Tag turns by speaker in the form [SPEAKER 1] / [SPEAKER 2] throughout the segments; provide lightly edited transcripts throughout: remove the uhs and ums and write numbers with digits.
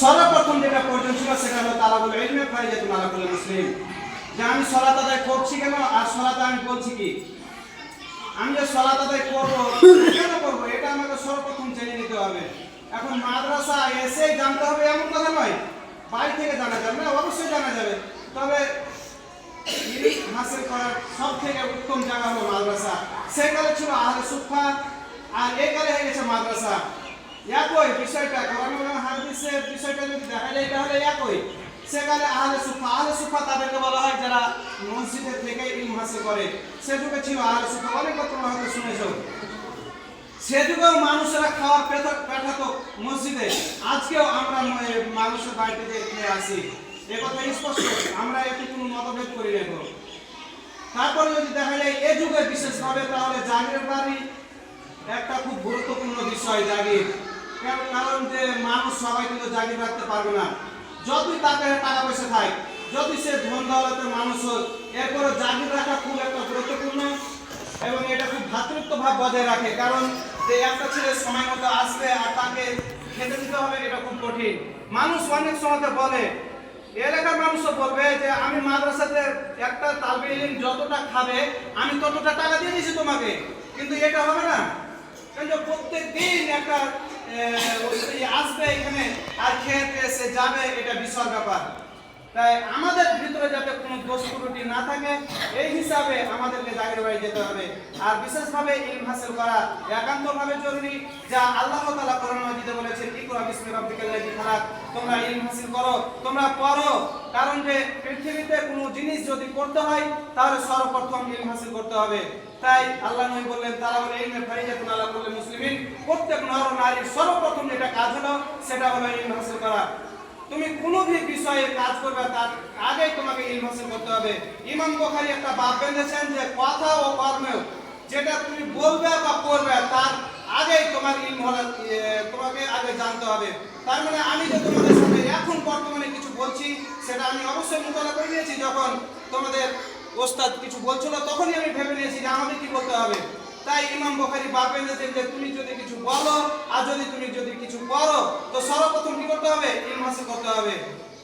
[SPEAKER 1] সর্বপ্রথম যেটা প্রয়োজন ছিল সেটা হলো তালাবুল ইলমি ফারিজাতুন আলা কুল্লি মুসলিম, যে আমি সালাত আদায় করছি কেন আর সালাতে আমি বলছি কি, আমি যে সালাত আদায় করব কেন করব এটা আমাকে সর্বপ্রথম জেনে নিতে হবে। এখন মাদ্রাসা এসে জানতে হবে এমন কথা নয়, বাড়ি থেকে জানা যাবে না, অবশ্যই জানা যাবে, তবে ইলম হাসিল করার সবথেকে উত্তম জায়গা হলো মাদ্রাসা। সেকালে ছিল আহলে সুফা আর এই কালে হয়ে গেছে মাদ্রাসা। একই বিষয়টা কোরআন এবং হাদিসের বিষয়টা যদি দেখা যায় তাহলে একই। সেকালে আহলে সুফা তাদেরকে বলা হয় যারা মসজিদের থেকে ইলম হাসিল করে। সে যুগে ছিল আহলে সুফা, অনেক কথা তোমরা হয়তো শুনেছো। সে যুগেও মানুষেরা খাওয়ার পেঠাতো মসজিদে, আজকেও আমরা মানুষের বাড়িতে যে খেয়ে আসি, এ কথা স্পষ্ট, আমরা এতে কোনো মতভেদ করি না। তারপরে যদি দেখা যায় এ যুগে বিশেষভাবে তাহলে জাগির বাড়ি একটা খুব গুরুত্বপূর্ণ বিষয়। জাগির কারণ যে মানুষ সবাই কিন্তু জাগির রাখতে পারবে না, যতই তাকে টাকা পয়সা খায়, যদি সে ধন দৌলতের মানুষ হোক, এরপরে জাগির রাখা খুব একটা গুরুত্বপূর্ণ এবং এটা খুব ভ্রাতৃত্ব ভাব বজায় রাখে। কারণ যে একটা ছেলে সময় মতো আসবে আর তাকে খেতে দিতে হবে, এটা খুব কঠিন। মানুষ অনেক সময় বলে, এলাকার মানুষও বলবে যে আমি মাদ্রাসাতে একটা তালবে ইলম যতটা খাবে আমি ততটা টাকা দিয়ে দিয়েছি তোমাকে, কিন্তু এটা হবে না। কারণ প্রত্যেক দিন একটা আসবে এখানে আর খেতে এসে যাবে, এটা বিশাল ব্যাপার। তাই আমাদের ভিতরে যাতে কোনো দোষ ত্রুটি না থাকে এই হিসাবে আমাদেরকে জাগির বাড়ি যেতে হবে। আর বিশেষভাবে ইলম হাসিল করা একান্তভাবে জরুরি, যা আল্লাহ তাআলা কোরআন মাজিদে বলেছেন, ইকরা বিসমি রাব্বিকাল্লাযী খালাক, তোমরা ইলম হাসিল করো, তোমরা পড়ো। কারণ যে পৃথিবীতে কোনো জিনিস যদি করতে হয় তাহলে সর্বপ্রথম ইলম হাসিল করতে হবে। তাই আল্লাহ নবী বললেন তালাবুল ইলমি ফারিজাতুন আলা কুল্লি মুসলিমিন, প্রত্যেক নর নারীর সর্বপ্রথম যেটা কাজ হলো সেটা হলো ইলম হাসিল করা। তুমি কোনো বিষয়ে কাজ করবে তার আগেই তোমাকে ইলম হাসিল করতে হবে। ইমাম বুখারী একটা বাব বেঁধেছেন যে কথা ও কর্মেও যেটা তুমি বলবে বা করবে তার আগেই তোমার ইলম হলো, তোমাকে আগে জানতে হবে। তার মানে আমি যে তোমাদের সামনে এখন বর্তমানে কিছু বলছি সেটা আমি অবশ্যই মোতালা করে নিয়েছি। যখন তোমাদের ওস্তাদ কিছু বলছিল তখনই আমি ভেবে নিয়েছি যে আমাদের কি বলতে হবে। তাই ইমাম বুখারী বাব বেঁধেছেন যে তুমি যদি কিছু বলো আর তুমি যদি কিছু করো তো সর্বপ্রথম কি করতে হবে, ইলম হাসিল করতে হবে।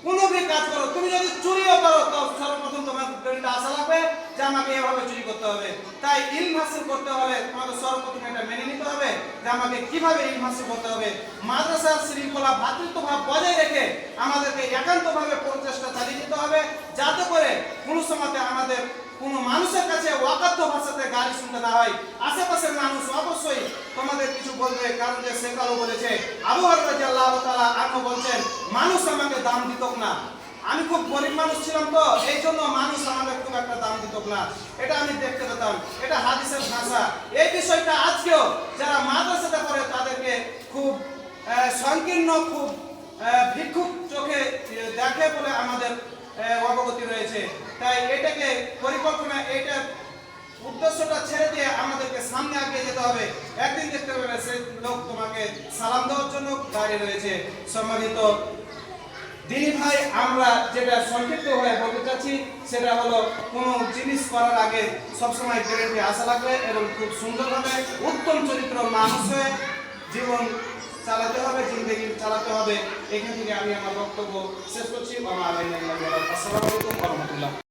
[SPEAKER 1] কোনো भी কাজ করো, তুমি যদি চুরিও করো তো সর্বপ্রথম তোমার দলিলটা আসা লাগবে যে আমাকে এভাবে চুরি করতে হবে। তাই ইলম হাসিল করতে হলে তোমাকে সর্বপ্রথম এটা মেনে নিতে হবে যে আমাকে কিভাবে ইলম হাসিল করতে হবে। মাদ্রাসার শৃঙ্খলা ভ্রাতৃত্বভাব বজায় রেখে আমাদেরকে একান্তভাবে প্রচেষ্টা চালিয়ে যেতে হবে, যাতে করে কোনো সময়তে আমাদের কোনো মানুষের কাছে ওয়াকাত্ত ভাষাতে গালি শুনতে না হয়। আশেপাশের মানুষ অবশ্যই তোমাদের কিছু বলবে, কারণ যে সেকালও বলেছে, আবু হুরায়রা রাদিয়াল্লাহু তাআলা আনহু বলছেন, মানুষ আমাকে দাম দিত না, আমি খুব গরিব মানুষ ছিলাম তো এই জন্য মানুষ আমাকে খুব একটা দাম দিত না, এটা আমি দেখতে পেতাম। এটা হাদিসের ভাষা। এই বিষয়টা আজকেও যারা মাদ্রাসাতে পড়ে তাদেরকে খুব সংকীর্ণ, খুব ভিক্ষুক চোখে দেখে বলে আমাদের অবগতি রয়েছে। তাই এটাকে পরিকল্পনা, এটা উদ্দেশ্যটা ছেড়ে দিয়ে আমাদেরকে সামনে এগিয়ে যেতে হবে। একদিন দেখতে পাবে সেই লোক তোমাকে সালাম দেওয়ার জন্য দাঁড়িয়ে রয়েছে। সম্মানিত দিনী ভাই, আমরা যেটা সংক্ষিপ্ত হয়ে বলতে চাচ্ছি সেটা হলো কোনো জিনিস করার আগে সবসময় গ্যারান্টি আসা লাগবে এবং খুব সুন্দরভাবে উত্তম চরিত্র মানুষ হয়ে জীবন চালাতে হবে, জিন্দেগি চালাতে হবে। এখান থেকে আমি আমার বক্তব্য শেষ করছি। আসসালামু আলাইকুম ওয়া রাহমাতুল্লাহ।